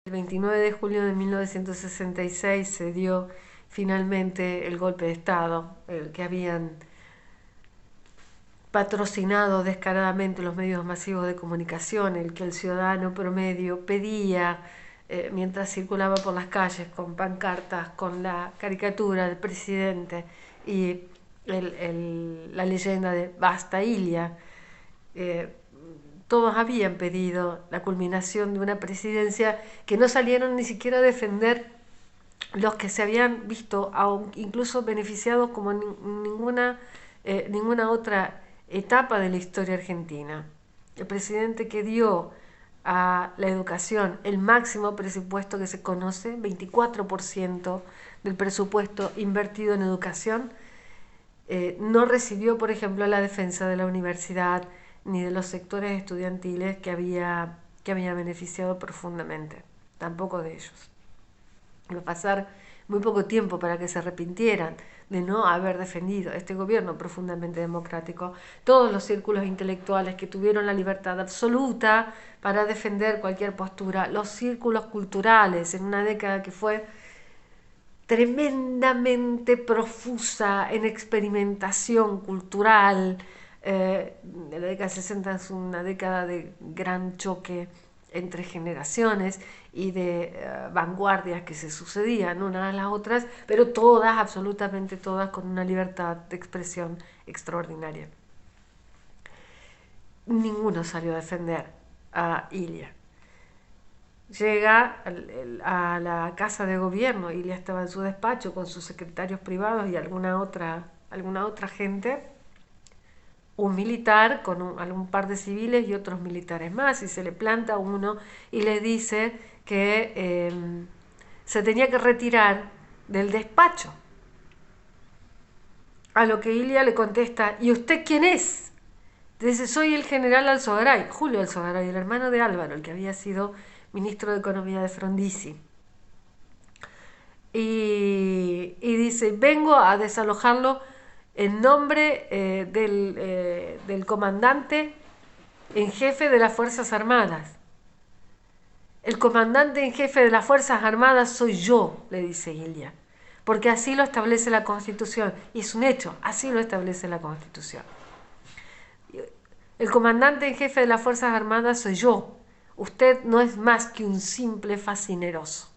El 29 de julio de 1966 se dio finalmente el golpe de Estado, el que habían patrocinado descaradamente los medios masivos de comunicación, el que el ciudadano promedio pedía mientras circulaba por las calles con pancartas, con la caricatura del presidente y la leyenda de Basta Ilia. Todos habían pedido la culminación de una presidencia que no salieron ni siquiera a defender los que se habían visto incluso beneficiados como ninguna otra etapa de la historia argentina. El presidente que dio a la educación el máximo presupuesto que se conoce, 24% del presupuesto invertido en educación, no recibió, por ejemplo, la defensa de la universidad ni de los sectores estudiantiles que había beneficiado profundamente, tampoco de ellos. Iba a pasar muy poco tiempo para que se arrepintieran de no haber defendido este gobierno profundamente democrático. Todos los círculos intelectuales que tuvieron la libertad absoluta para defender cualquier postura, los círculos culturales en una década que fue tremendamente profusa en experimentación cultural. La década de 60 es una década de gran choque entre generaciones y de vanguardias que se sucedían unas a las otras, pero todas, absolutamente todas, con una libertad de expresión extraordinaria. Ninguno salió a defender a Ilia. Llega a la casa de gobierno, Ilia estaba en su despacho con sus secretarios privados y alguna otra gente, un militar con un par de civiles y otros militares más, y se le planta uno y le dice que se tenía que retirar del despacho. A lo que Ilia le contesta: ¿y usted quién es? Dice: soy el general Alzogaray, Julio Alzogaray, el hermano de Álvaro, el que había sido ministro de Economía de Frondizi. Y dice: vengo a desalojarlo en nombre del comandante en jefe de las Fuerzas Armadas. El comandante en jefe de las Fuerzas Armadas soy yo, le dice Ilia, porque así lo establece la Constitución. Y es un hecho, así lo establece la Constitución. El comandante en jefe de las Fuerzas Armadas soy yo. Usted no es más que un simple fascineroso.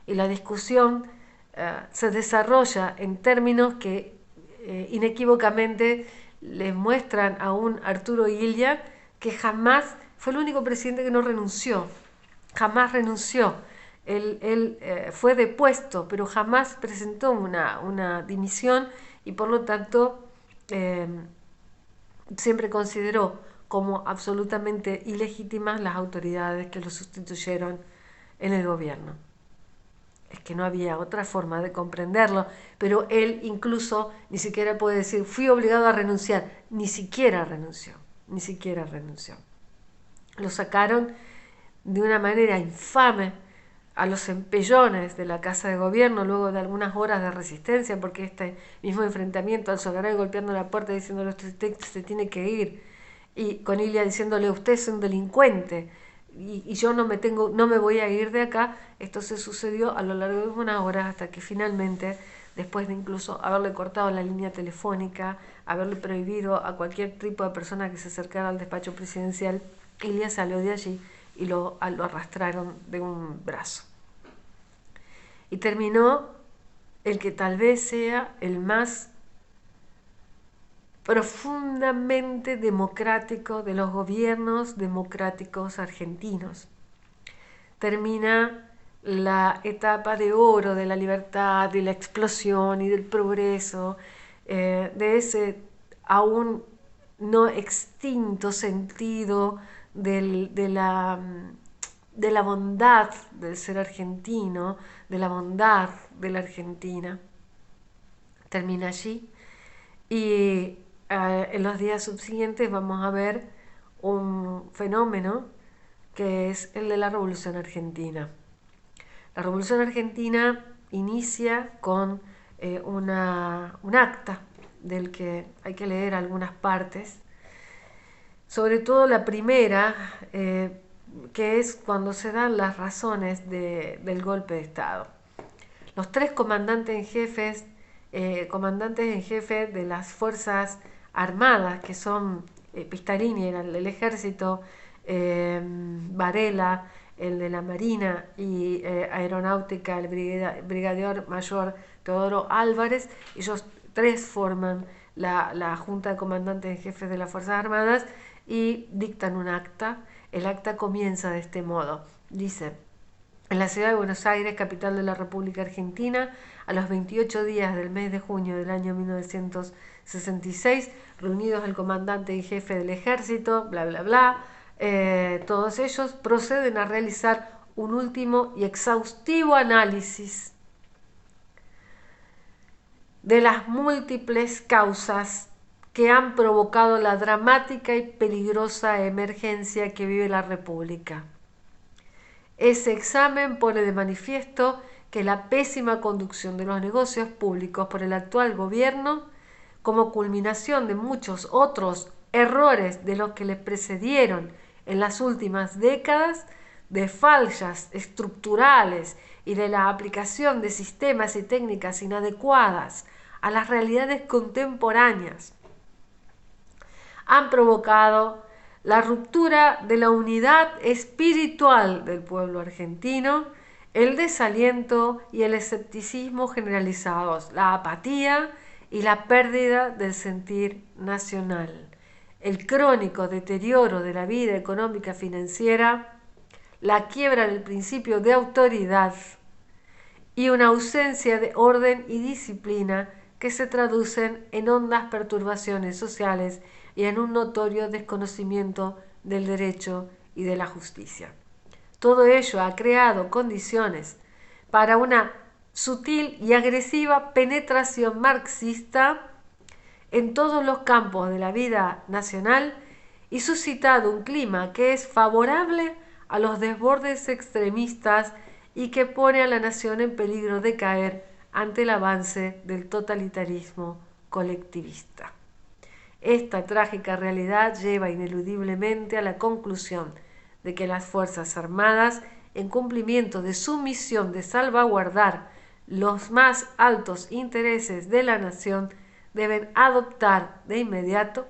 Y la discusión se desarrolla en términos que inequívocamente le muestran a un Arturo Illia que jamás fue el único presidente que no renunció, jamás renunció. Él fue depuesto, pero jamás presentó una dimisión y por lo tanto siempre consideró como absolutamente ilegítimas las autoridades que lo sustituyeron en el gobierno. Es que no había otra forma de comprenderlo, pero él incluso ni siquiera puede decir fui obligado a renunciar, ni siquiera renunció. Lo sacaron de una manera infame a los empellones de la Casa de Gobierno luego de algunas horas de resistencia, porque este mismo enfrentamiento, Alzogaray golpeando la puerta diciéndole usted se tiene que ir, y con Ilia diciéndole usted es un delincuente y yo no me voy a ir de acá. Esto se sucedió a lo largo de unas horas hasta que finalmente, después de incluso haberle cortado la línea telefónica, haberle prohibido a cualquier tipo de persona que se acercara al despacho presidencial, Ilia salió de allí y lo arrastraron de un brazo. Y terminó el que tal vez sea el más profundamente democrático de los gobiernos democráticos argentinos. Termina la etapa de oro de la libertad, de la explosión y del progreso, de ese aún no extinto sentido de la bondad del ser argentino, de la bondad de la Argentina. Termina allí y en los días subsiguientes vamos a ver un fenómeno que es el de la Revolución Argentina. La Revolución Argentina inicia con un acta del que hay que leer algunas partes, sobre todo la primera, que es cuando se dan las razones del golpe de Estado. Los tres comandantes en jefe de las Fuerzas Armadas, que son Pistarini, era el del Ejército, Varela, el de la Marina, y Aeronáutica, el brigadier mayor Teodoro Álvarez, ellos tres forman la Junta de Comandantes en Jefes de las Fuerzas Armadas y dictan un acta. El acta comienza de este modo. Dice: en la ciudad de Buenos Aires, capital de la República Argentina, a los 28 días del mes de junio del año 1966, reunidos el comandante y jefe del ejército, bla, bla, bla, todos ellos proceden a realizar un último y exhaustivo análisis de las múltiples causas que han provocado la dramática y peligrosa emergencia que vive la República. Ese examen pone de manifiesto que la pésima conducción de los negocios públicos por el actual gobierno, como culminación de muchos otros errores de los que le precedieron en las últimas décadas, de fallas estructurales y de la aplicación de sistemas y técnicas inadecuadas a las realidades contemporáneas, han provocado la ruptura de la unidad espiritual del pueblo argentino, el desaliento y el escepticismo generalizados, la apatía y la pérdida del sentir nacional, el crónico deterioro de la vida económica financiera, la quiebra del principio de autoridad y una ausencia de orden y disciplina que se traducen en hondas perturbaciones sociales y en un notorio desconocimiento del derecho y de la justicia. Todo ello ha creado condiciones para una sutil y agresiva penetración marxista en todos los campos de la vida nacional y suscitado un clima que es favorable a los desbordes extremistas y que pone a la nación en peligro de caer ante el avance del totalitarismo colectivista. Esta trágica realidad lleva ineludiblemente a la conclusión de que las Fuerzas Armadas, en cumplimiento de su misión de salvaguardar los más altos intereses de la nación, deben adoptar de inmediato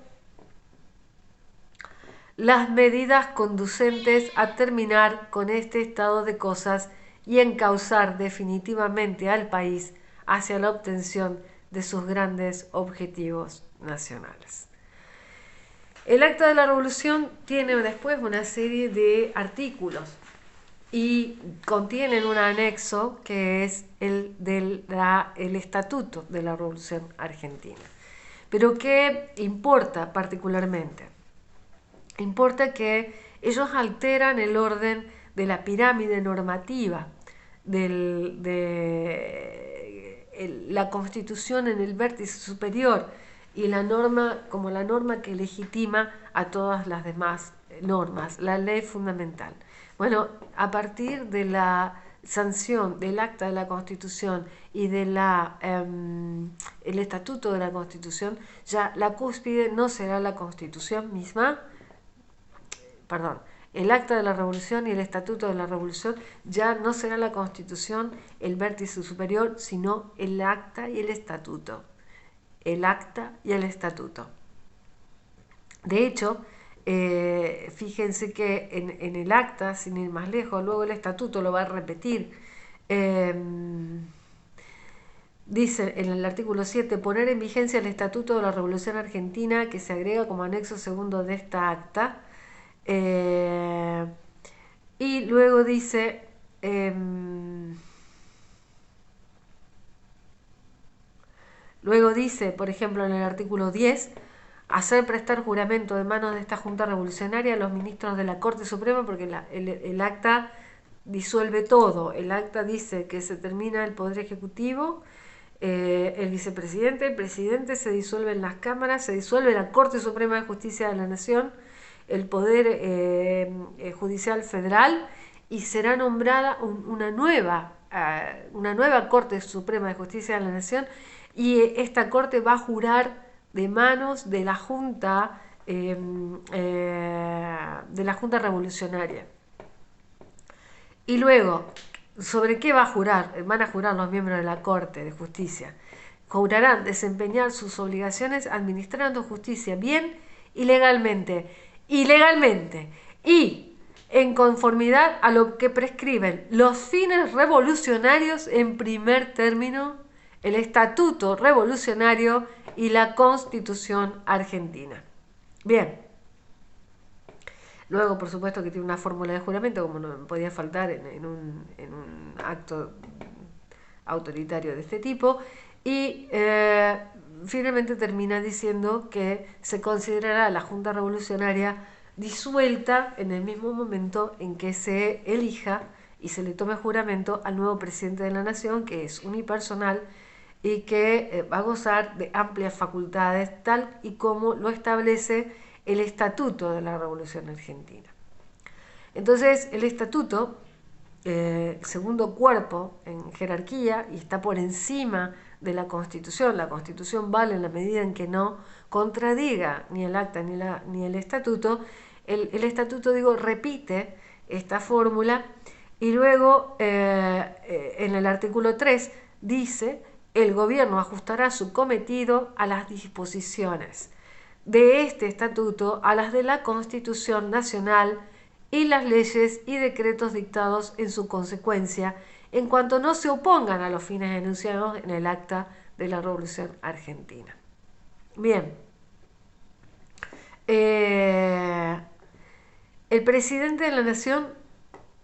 las medidas conducentes a terminar con este estado de cosas y encauzar definitivamente al país hacia la obtención de sus grandes objetivos nacionales. El Acta de la Revolución tiene después una serie de artículos y contienen un anexo que es el Estatuto de la Revolución Argentina. Pero ¿qué importa particularmente? Importa que ellos alteran el orden de la pirámide normativa la Constitución en el vértice superior y la norma como la norma que legitima a todas las demás normas, la ley fundamental. Bueno, a partir de la sanción del Acta de la Constitución y de el Estatuto de la Constitución, ya la cúspide no será la Constitución misma, el Acta de la Revolución y el Estatuto de la Revolución ya no será la Constitución el vértice superior, sino el Acta y el Estatuto. El Acta y el Estatuto. De hecho, fíjense que en el Acta, sin ir más lejos, luego el Estatuto lo va a repetir. Dice en el artículo 7, poner en vigencia el Estatuto de la Revolución Argentina, que se agrega como anexo segundo de esta acta. Y luego dice, por ejemplo, en el artículo 10, hacer prestar juramento de manos de esta Junta Revolucionaria a los ministros de la Corte Suprema, porque el acta disuelve todo. El acta dice que se termina el Poder Ejecutivo, el vicepresidente, el presidente, se disuelven las cámaras, se disuelve la Corte Suprema de Justicia de la Nación, el Poder Judicial Federal, y será nombrada una nueva Corte Suprema de Justicia de la Nación, y esta Corte va a jurar de manos de la Junta Revolucionaria. Y luego, ¿sobre qué va a jurar? Van a jurar los miembros de la Corte de Justicia. Jurarán desempeñar sus obligaciones administrando justicia bien y legalmente. Y legalmente. Y en conformidad a lo que prescriben los fines revolucionarios en primer término, el Estatuto Revolucionario y la Constitución Argentina. Bien. Luego, por supuesto, que tiene una fórmula de juramento, como no podía faltar en un acto autoritario de este tipo. Y finalmente termina diciendo que se considerará la Junta Revolucionaria disuelta en el mismo momento en que se elija y se le tome juramento al nuevo presidente de la Nación, que es unipersonal y que va a gozar de amplias facultades, tal y como lo establece el Estatuto de la Revolución Argentina. Entonces, el Estatuto, segundo cuerpo en jerarquía, y está por encima de la Constitución. La Constitución vale en la medida en que no contradiga ni el acta ni el Estatuto. El Estatuto, digo, repite esta fórmula y luego en el artículo 3 dice: el gobierno ajustará su cometido a las disposiciones de este estatuto, a las de la Constitución Nacional y las leyes y decretos dictados en su consecuencia, en cuanto no se opongan a los fines enunciados en el acta de la Revolución Argentina. Bien. El presidente de la Nación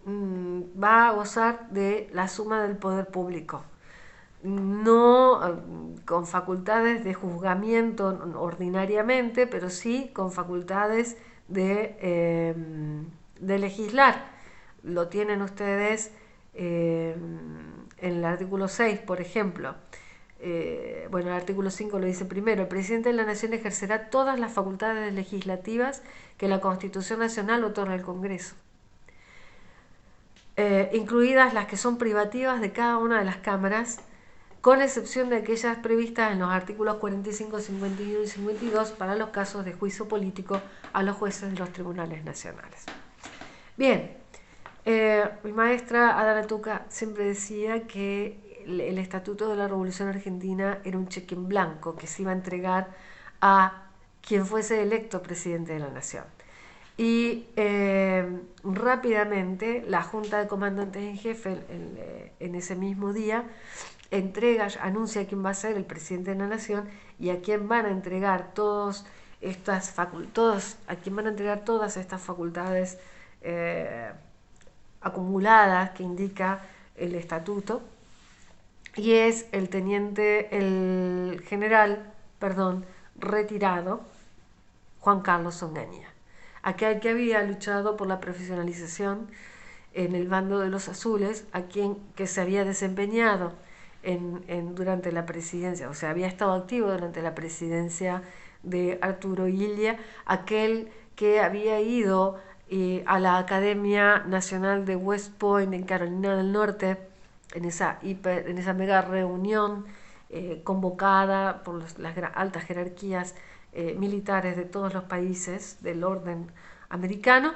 va a gozar de la suma del poder público, no con facultades de juzgamiento ordinariamente, pero sí con facultades de legislar. Lo tienen ustedes en el artículo 6, por ejemplo. Bueno, el artículo 5 lo dice primero: el presidente de la Nación ejercerá todas las facultades legislativas que la Constitución Nacional otorga al Congreso, incluidas las que son privativas de cada una de las cámaras, con excepción de aquellas previstas en los artículos 45, 51 y 52 para los casos de juicio político a los jueces de los tribunales nacionales. Bien, mi maestra Adana Tuca siempre decía que el Estatuto de la Revolución Argentina era un cheque en blanco que se iba a entregar a quien fuese electo presidente de la Nación. Y rápidamente la Junta de Comandantes en Jefe en ese mismo día anuncia quién va a ser el presidente de la Nación y a quién van a entregar todas estas facultades acumuladas que indica el estatuto, y es el general retirado Juan Carlos Onganía, aquel que había luchado por la profesionalización en el bando de los azules, que se había desempeñado durante la presidencia, o sea, había estado activo durante la presidencia de Arturo Illia, aquel que había ido a la Academia Nacional de West Point en Carolina del Norte, en esa mega reunión convocada por las altas jerarquías militares de todos los países del orden americano.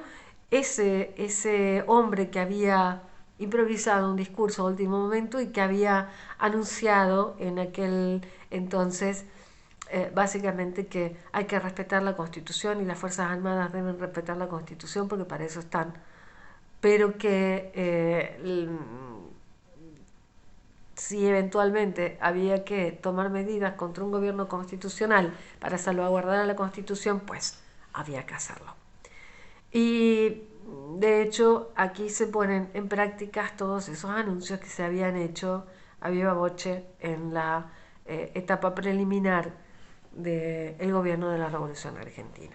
Ese hombre que había improvisado un discurso a último momento y que había anunciado en aquel entonces básicamente que hay que respetar la Constitución y las Fuerzas Armadas deben respetar la Constitución porque para eso están, pero que si eventualmente había que tomar medidas contra un gobierno constitucional para salvaguardar a la Constitución, pues había que hacerlo. Y de hecho aquí se ponen en práctica todos esos anuncios que se habían hecho a viva voce en la etapa preliminar del gobierno de la Revolución Argentina.